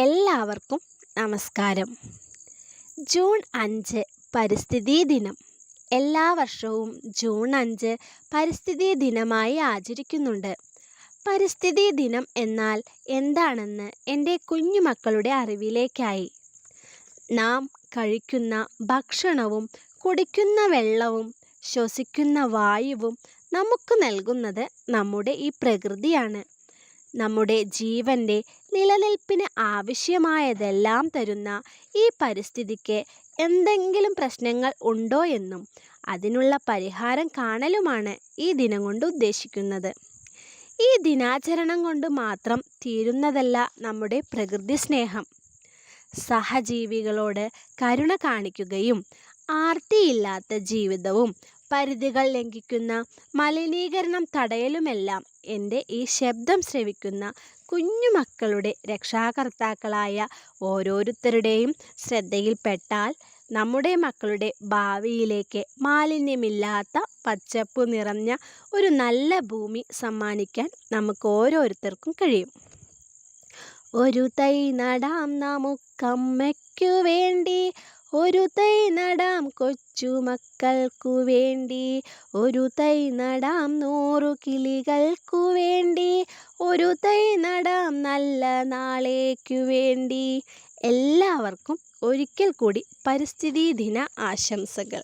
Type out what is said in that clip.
എല്ലാവർക്കും നമസ്കാരം. ജൂൺ 5 പരിസ്ഥിതി ദിനം. എല്ലാ വർഷവും ജൂൺ 5 പരിസ്ഥിതി ദിനമായി ആചരിക്കുന്നുണ്ട്. പരിസ്ഥിതി ദിനം എന്നാൽ എന്താണെന്ന് എൻ്റെ കുഞ്ഞുമക്കളുടെ അറിവിലേക്കായി. നാം കഴിക്കുന്ന ഭക്ഷണവും കുടിക്കുന്ന വെള്ളവും ശ്വസിക്കുന്ന വായുവും നമുക്ക് നൽകുന്നത് നമ്മുടെ ഈ പ്രകൃതിയാണ്. നമ്മുടെ ജീവൻ്റെ നിലനിൽപ്പിന് ആവശ്യമായതെല്ലാം തരുന്ന ഈ പരിസ്ഥിതിക്ക് എന്തെങ്കിലും പ്രശ്നങ്ങൾ ഉണ്ടോ എന്നും അതിനുള്ള പരിഹാരം കാണലുമാണ് ഈ ദിനം കൊണ്ട് ഉദ്ദേശിക്കുന്നത്. ഈ ദിനാചരണം കൊണ്ട് മാത്രം തീരുന്നതല്ല നമ്മുടെ പ്രകൃതി സ്നേഹം. സഹജീവികളോട് കരുണ കാണിക്കുകയും ആർത്തിയില്ലാത്ത ജീവിതവും പരിധികൾ ലംഘിക്കുന്ന മലിനീകരണം തടയലുമെല്ലാം എൻ്റെ ഈ ശബ്ദം ശ്രവിക്കുന്ന കുഞ്ഞുമക്കളുടെ രക്ഷാകർത്താക്കളായ ഓരോരുത്തരുടെയും ശ്രദ്ധയിൽപ്പെട്ടാൽ നമ്മുടെ മക്കളുടെ ഭാവിയിലേക്ക് മാലിന്യമില്ലാത്ത പച്ചപ്പു നിറഞ്ഞ ഒരു നല്ല ഭൂമി സമ്മാനിക്കാൻ നമുക്ക് ഓരോരുത്തർക്കും കഴിയും. ഒരു തൈ നടാം നമുക്കമ്മയ്ക്കു വേണ്ടി, ഒരു തൈ നടാം കൊച്ചുമക്കൾക്കു വേണ്ടി, ഒരു തൈ നടാം 100 കിളികൾക്കു വേണ്ടി, ഒരു തൈ നടാം നല്ല നാളേക്കു വേണ്ടി. എല്ലാവർക്കും ഒരിക്കൽ കൂടി പരിസ്ഥിതി ദിന ആശംസകൾ.